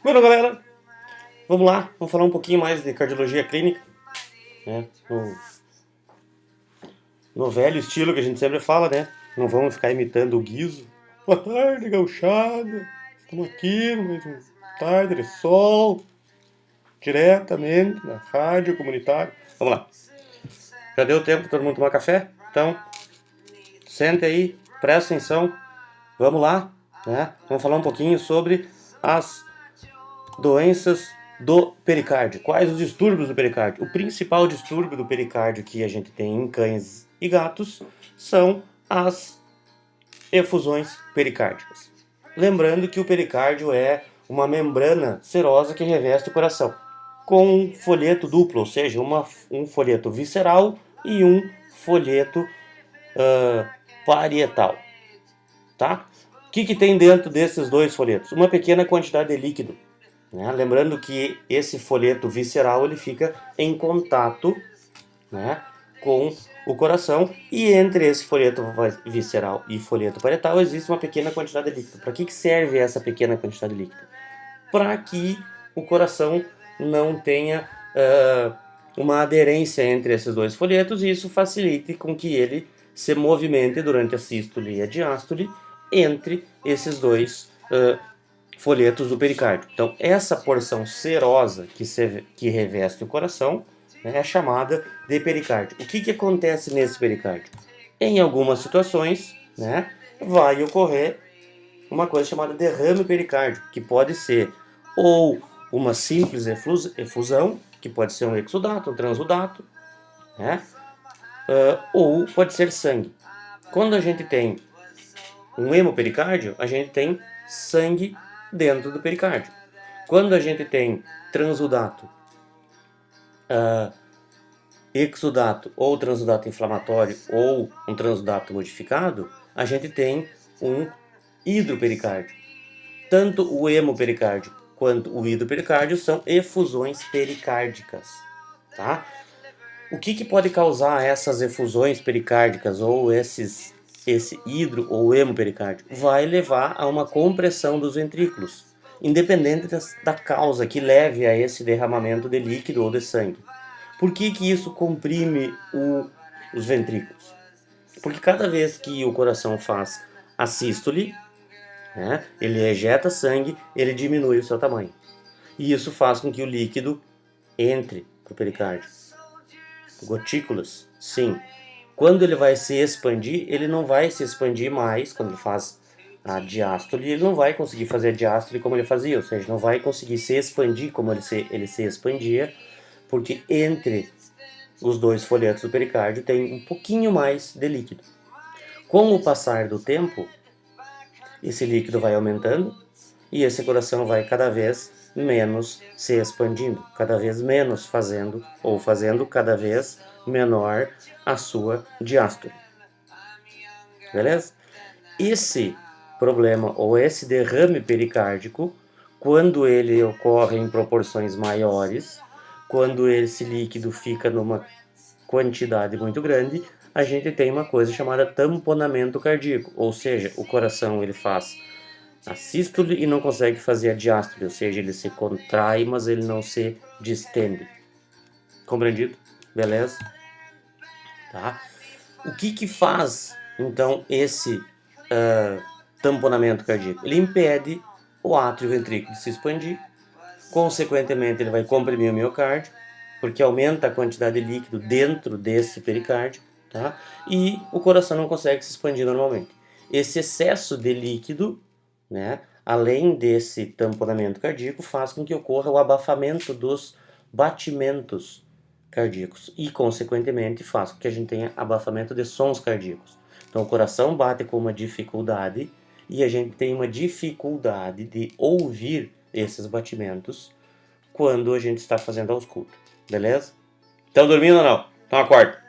Bueno, galera, vamos lá, vamos falar um pouquinho mais de cardiologia clínica, né? No velho estilo que a gente sempre fala, né? Não vamos ficar imitando o guiso. Boa tarde, gauchada. Estamos aqui no mais um tarde de sol, diretamente na rádio comunitária. Vamos lá. Já deu tempo para todo mundo tomar café? Então, sente aí, presta atenção. Vamos lá, né? Vamos falar um pouquinho sobre as doenças do pericárdio. Quais os distúrbios do pericárdio? O principal distúrbio do pericárdio que a gente tem em cães e gatos são as efusões pericárdicas. Lembrando que o pericárdio é uma membrana serosa que reveste o coração, com um folheto duplo, ou seja, um folheto visceral e um folheto parietal. Tá? O que tem dentro desses dois folhetos? Uma pequena quantidade de líquido. Né? Lembrando que esse folheto visceral ele fica em contato, né, com o coração, e entre esse folheto visceral e folheto parietal existe uma pequena quantidade de líquido. Para que serve essa pequena quantidade de líquido? Para que o coração não tenha uma aderência entre esses dois folhetos, e isso facilite com que ele se movimente durante a sístole e a diástole entre esses dois folhetos do pericárdio. Então, essa porção serosa que reveste o coração, né, é chamada de pericárdio. O que acontece nesse pericárdio? Em algumas situações, né, vai ocorrer uma coisa chamada derrame pericárdico, que pode ser ou uma simples efusão, que pode ser um exudato, um transudato, né, ou pode ser sangue. Quando a gente tem um hemopericárdio, a gente tem sangue dentro do pericárdio. Quando a gente tem transudato, exudato ou transudato inflamatório ou um transudato modificado, a gente tem um hidropericárdio. Tanto o hemopericárdio quanto o hidropericárdio são efusões pericárdicas, tá? O que pode causar essas efusões pericárdicas ou esse hidro ou hemopericárdio? Vai levar a uma compressão dos ventrículos, independente da causa que leve a esse derramamento de líquido ou de sangue. Por que isso comprime os ventrículos? Porque cada vez que o coração faz a sístole, né, ele ejeta sangue, ele diminui o seu tamanho. E isso faz com que o líquido entre para o pericárdio. Gotículas, sim. Quando ele vai se expandir, ele não vai se expandir mais. Quando ele faz a diástole, ele não vai conseguir fazer a diástole como ele fazia, ou seja, não vai conseguir se expandir como ele se expandia, porque entre os dois folhetos do pericárdio tem um pouquinho mais de líquido. Com o passar do tempo, esse líquido vai aumentando e esse coração vai cada vez menos se expandindo, cada vez menos fazendo cada vez menor a sua diástole. Beleza? Esse problema ou esse derrame pericárdico, quando ele ocorre em proporções maiores, quando esse líquido fica numa quantidade muito grande, a gente tem uma coisa chamada tamponamento cardíaco, ou seja, o coração ele faz a sístole e não consegue fazer a diástole, ou seja, ele se contrai, mas ele não se distende. Compreendido? Beleza? Tá? O que faz, então, esse tamponamento cardíaco? Ele impede o átrio ventrículo de se expandir, consequentemente ele vai comprimir o miocárdio, porque aumenta a quantidade de líquido dentro desse pericárdio, tá? E o coração não consegue se expandir normalmente. Esse excesso de líquido, né, além desse tamponamento cardíaco, faz com que ocorra o abafamento dos batimentos cardíacos e, consequentemente, faz com que a gente tenha abafamento de sons cardíacos. Então, o coração bate com uma dificuldade e a gente tem uma dificuldade de ouvir esses batimentos quando a gente está fazendo a ausculta, beleza? Estão dormindo ou não? Então acorda.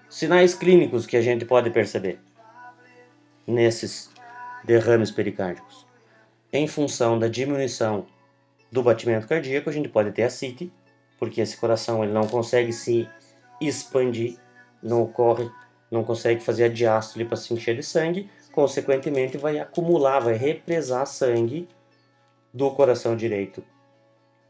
Sinais clínicos que a gente pode perceber nesses derrames pericárdicos. Em função da diminuição do batimento cardíaco, a gente pode ter ascite, porque esse coração ele não consegue se expandir, não consegue fazer a diástole para se encher de sangue, consequentemente vai acumular, vai represar sangue do coração direito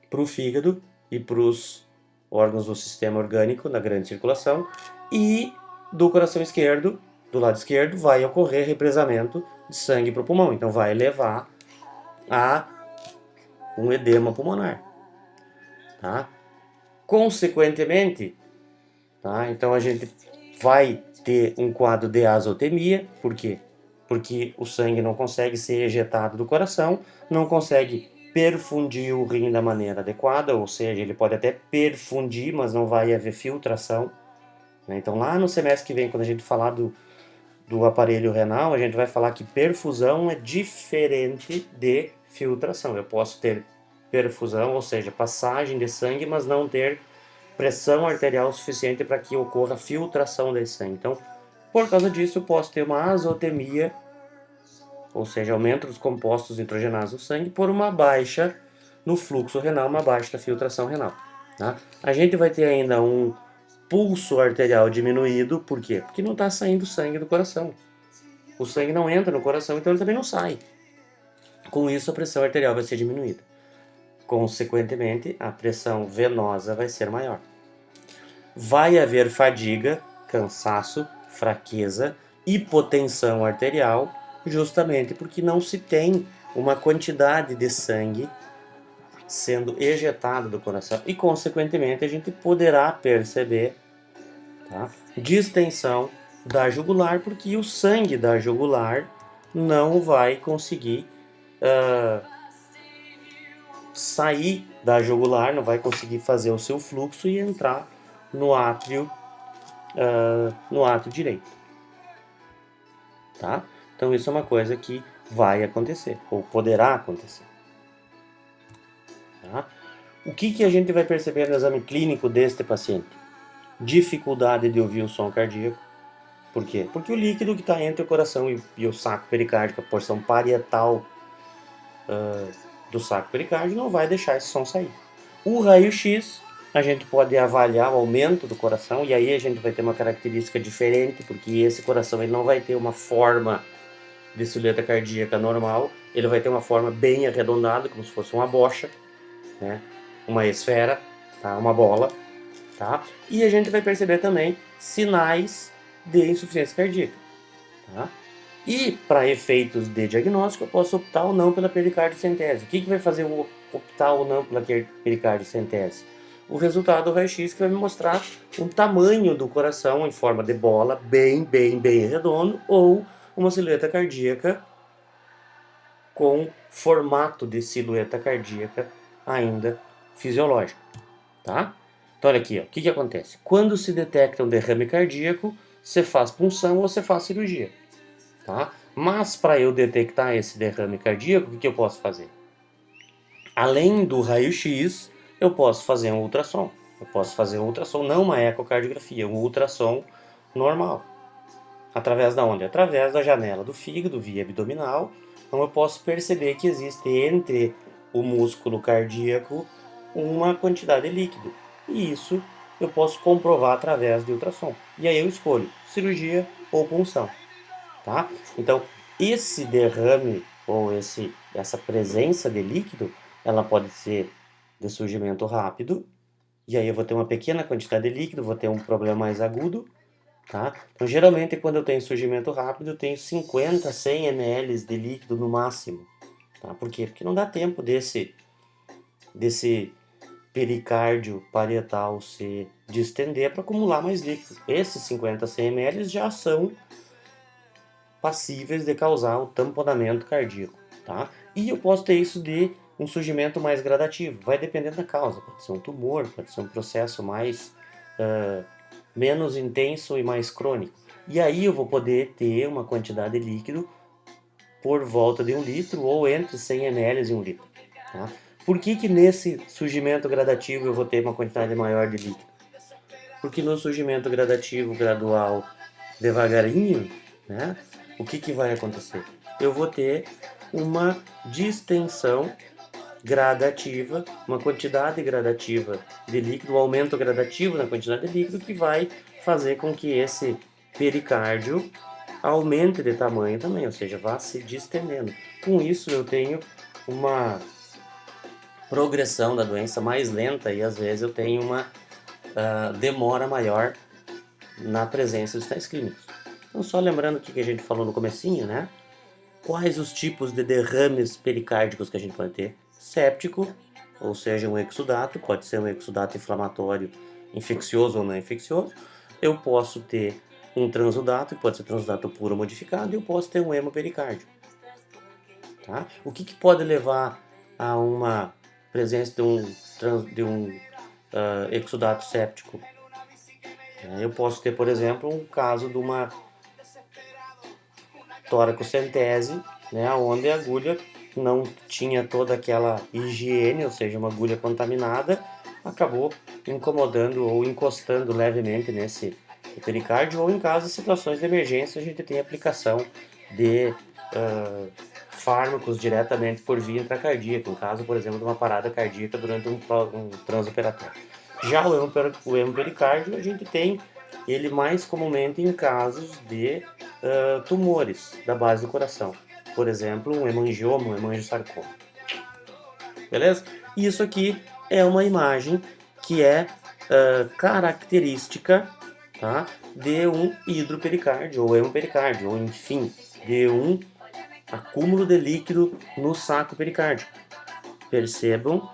para o fígado e para os órgãos do sistema orgânico na grande circulação, e do coração esquerdo, do lado esquerdo, vai ocorrer represamento de sangue para o pulmão, então vai levar a um edema pulmonar, tá? Consequentemente, tá? Então a gente vai ter um quadro de azotemia, por quê? Porque o sangue não consegue ser ejetado do coração, não consegue perfundir o rim da maneira adequada, ou seja, ele pode até perfundir, mas não vai haver filtração, né? Então lá no semestre que vem, quando a gente falar do aparelho renal, a gente vai falar que perfusão é diferente de filtração. Eu posso ter perfusão, ou seja, passagem de sangue, mas não ter pressão arterial suficiente para que ocorra filtração desse sangue. Então, por causa disso, eu posso ter uma azotemia, ou seja, aumento dos compostos nitrogenados no sangue, por uma baixa no fluxo renal, uma baixa da filtração renal. Tá? A gente vai ter ainda um pulso arterial diminuído, por quê? Porque não está saindo sangue do coração. O sangue não entra no coração, então ele também não sai. Com isso, a pressão arterial vai ser diminuída. Consequentemente, a pressão venosa vai ser maior. Vai haver fadiga, cansaço, fraqueza, hipotensão arterial, justamente porque não se tem uma quantidade de sangue sendo ejetado do coração e, consequentemente, a gente poderá perceber, tá, distensão da jugular, porque o sangue da jugular não vai conseguir sair da jugular, não vai conseguir fazer o seu fluxo e entrar no átrio direito, tá? Então isso é uma coisa que vai acontecer, ou poderá acontecer. Tá? O que a gente vai perceber no exame clínico deste paciente? Dificuldade de ouvir o som cardíaco. Por quê? Porque o líquido que está entre o coração e o saco pericárdico, a porção parietal do saco pericárdio, não vai deixar esse som sair. O raio-x, a gente pode avaliar o aumento do coração, e aí a gente vai ter uma característica diferente, porque esse coração ele não vai ter uma forma de silhueta cardíaca normal, ele vai ter uma forma bem arredondada, como se fosse uma bocha, né? Uma esfera, tá? Uma bola, tá? E a gente vai perceber também sinais de insuficiência cardíaca, tá? E para efeitos de diagnóstico, eu posso optar ou não pela pericardiocentese. O que vai fazer eu optar ou não pela pericardiocentese? O resultado do raio-x que vai me mostrar um tamanho do coração em forma de bola, bem redondo, ou uma silhueta cardíaca com formato de silhueta cardíaca ainda fisiológica, tá? Então olha aqui, ó, o que acontece? Quando se detecta um derrame cardíaco, você faz punção ou você faz cirurgia, tá? Mas para eu detectar esse derrame cardíaco, o que eu posso fazer? Além do raio-x, eu posso fazer um ultrassom. Eu posso fazer um ultrassom, não uma ecocardiografia, um ultrassom normal. Através da onde? Através da janela do fígado, via abdominal. Então eu posso perceber que existe entre o músculo cardíaco uma quantidade de líquido. E isso eu posso comprovar através de ultrassom. E aí eu escolho cirurgia ou punção. Tá? Então, esse derrame ou essa presença de líquido, ela pode ser de surgimento rápido, e aí eu vou ter uma pequena quantidade de líquido, vou ter um problema mais agudo, tá? Então, geralmente, quando eu tenho surgimento rápido, eu tenho 50, 100 ml de líquido no máximo, tá? Por quê? Porque não dá tempo desse pericárdio parietal se distender para acumular mais líquido. Esses 50, 100 ml já são passíveis de causar o tamponamento cardíaco, tá? E eu posso ter isso de um surgimento mais gradativo, vai dependendo da causa, pode ser um tumor, pode ser um processo mais menos intenso e mais crônico. E aí eu vou poder ter uma quantidade de líquido por volta de 1 litro ou entre 100 ml e 1 litro, tá? Por que nesse surgimento gradativo eu vou ter uma quantidade maior de líquido? Porque no surgimento gradativo, gradual, devagarinho, né? O que vai acontecer? Eu vou ter uma distensão gradativa, uma quantidade gradativa de líquido, um aumento gradativo na quantidade de líquido que vai fazer com que esse pericárdio aumente de tamanho também, ou seja, vá se distendendo. Com isso eu tenho uma progressão da doença mais lenta e às vezes eu tenho uma demora maior na presença dos sinais clínicos. Então, só lembrando o que a gente falou no comecinho, né? Quais os tipos de derrames pericárdicos que a gente pode ter? Séptico, ou seja, um exudato, pode ser um exudato inflamatório infeccioso ou não infeccioso. Eu posso ter um transudato, que pode ser transudato puro modificado, e eu posso ter um hemopericárdio. Tá? O que pode levar a uma presença de um exudato séptico? Eu posso ter, por exemplo, um caso de uma toracocentese, né, onde a agulha não tinha toda aquela higiene, ou seja, uma agulha contaminada, acabou incomodando ou encostando levemente nesse pericárdio, ou em caso de situações de emergência, a gente tem aplicação de fármacos diretamente por via intracardíaca, em caso, por exemplo, de uma parada cardíaca durante um transoperatório. Já o hemopericárdio, a gente tem ele mais comumente em casos de tumores da base do coração. Por exemplo, um hemangioma, um hemangiosarcoma. Beleza? E isso aqui é uma imagem que é característica, tá, de um hidropericárdio, ou hemopericárdio, ou enfim, de um acúmulo de líquido no saco pericárdico. Percebam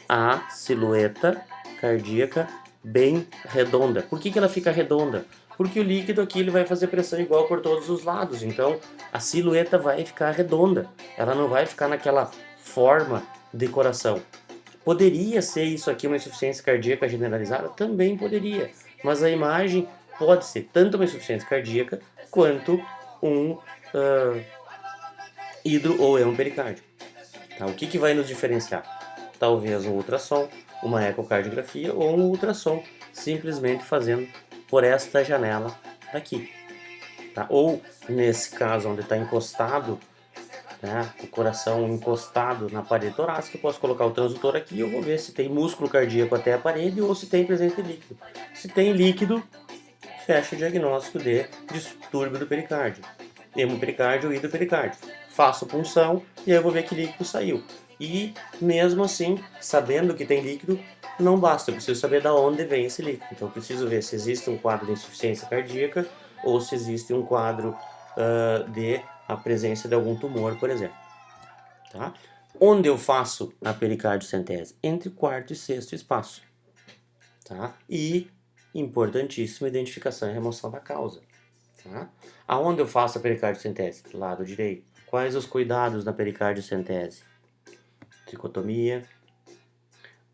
a silhueta cardíaca bem redonda. Por que ela fica redonda? Porque o líquido aqui ele vai fazer pressão igual por todos os lados, então a silhueta vai ficar redonda, ela não vai ficar naquela forma de coração. Poderia ser isso aqui uma insuficiência cardíaca generalizada? Também poderia, mas a imagem pode ser tanto uma insuficiência cardíaca quanto um hidro ou hemopericárdio. Tá? O que vai nos diferenciar? Talvez um ultrassom, uma ecocardiografia ou um ultrassom, simplesmente fazendo por esta janela aqui. Tá? Ou, nesse caso, onde está encostado, né, o coração encostado na parede torácica, eu posso colocar o transdutor aqui e eu vou ver se tem músculo cardíaco até a parede ou se tem presença de líquido. Se tem líquido, fecha o diagnóstico de distúrbio do pericárdio, hemopericárdio ou hidropericárdio. Faço punção e aí eu vou ver que líquido saiu. E mesmo assim, sabendo que tem líquido, não basta, eu preciso saber de onde vem esse líquido. Então eu preciso ver se existe um quadro de insuficiência cardíaca ou se existe um quadro de a presença de algum tumor, por exemplo. Tá? Onde eu faço a pericardiocentese? Entre quarto e sexto espaço. Tá? E, importantíssimo, identificação e remoção da causa. Tá? Aonde eu faço a pericardiocentese? Lado direito. Quais os cuidados na pericardiocentese? Tricotomia,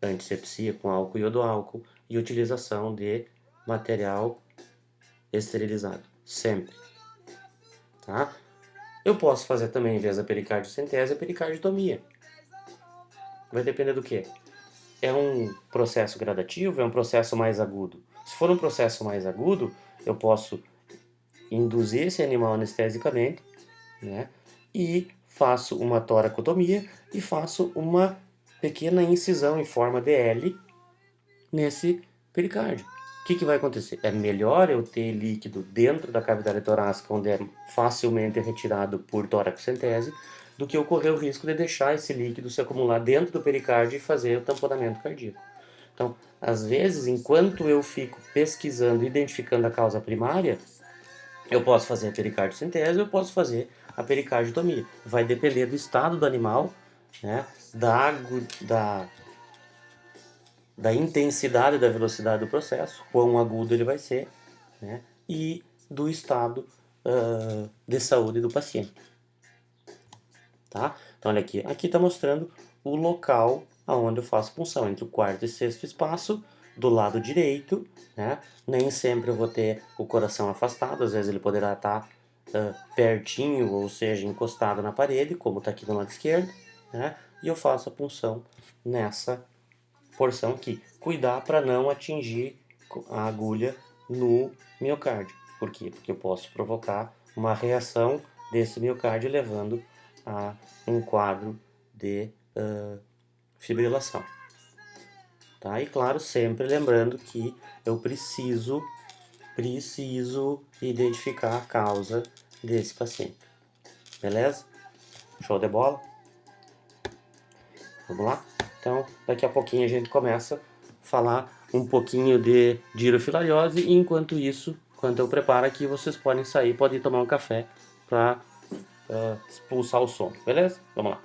antisepsia com álcool e iodoálcool e utilização de material esterilizado, sempre. Tá? Eu posso fazer também, em vez da pericardiocentese, a pericardiotomia. Vai depender do quê? É um processo gradativo, é um processo mais agudo. Se for um processo mais agudo, eu posso induzir esse animal anestesicamente, né? E faço uma toracotomia e faço uma pequena incisão em forma de L nesse pericárdio. O que vai acontecer? É melhor eu ter líquido dentro da cavidade torácica, onde é facilmente retirado por toracocentese, do que eu correr o risco de deixar esse líquido se acumular dentro do pericárdio e fazer o tamponamento cardíaco. Então, às vezes, enquanto eu fico pesquisando e identificando a causa primária, eu posso fazer a pericardiocentese, eu posso fazer a pericardiotomia. Vai depender do estado do animal, né, da intensidade e da velocidade do processo, quão agudo ele vai ser, né, e do estado de saúde do paciente. Tá? Então, olha aqui. Aqui está mostrando o local onde eu faço punção, entre o quarto e sexto espaço, do lado direito, né? Nem sempre eu vou ter o coração afastado, às vezes ele poderá estar pertinho, ou seja, encostado na parede, como está aqui do lado esquerdo, né? E eu faço a punção nessa porção aqui. Cuidar para não atingir a agulha no miocárdio. Por quê? Porque eu posso provocar uma reação desse miocárdio levando a um quadro de fibrilação. Tá? E claro, sempre lembrando que eu preciso identificar a causa desse paciente. Beleza? Show de bola? Vamos lá? Então, daqui a pouquinho a gente começa a falar um pouquinho de dirofilariose e enquanto isso, enquanto eu preparo aqui, vocês podem sair, podem tomar um café para expulsar o sono, beleza? Vamos lá.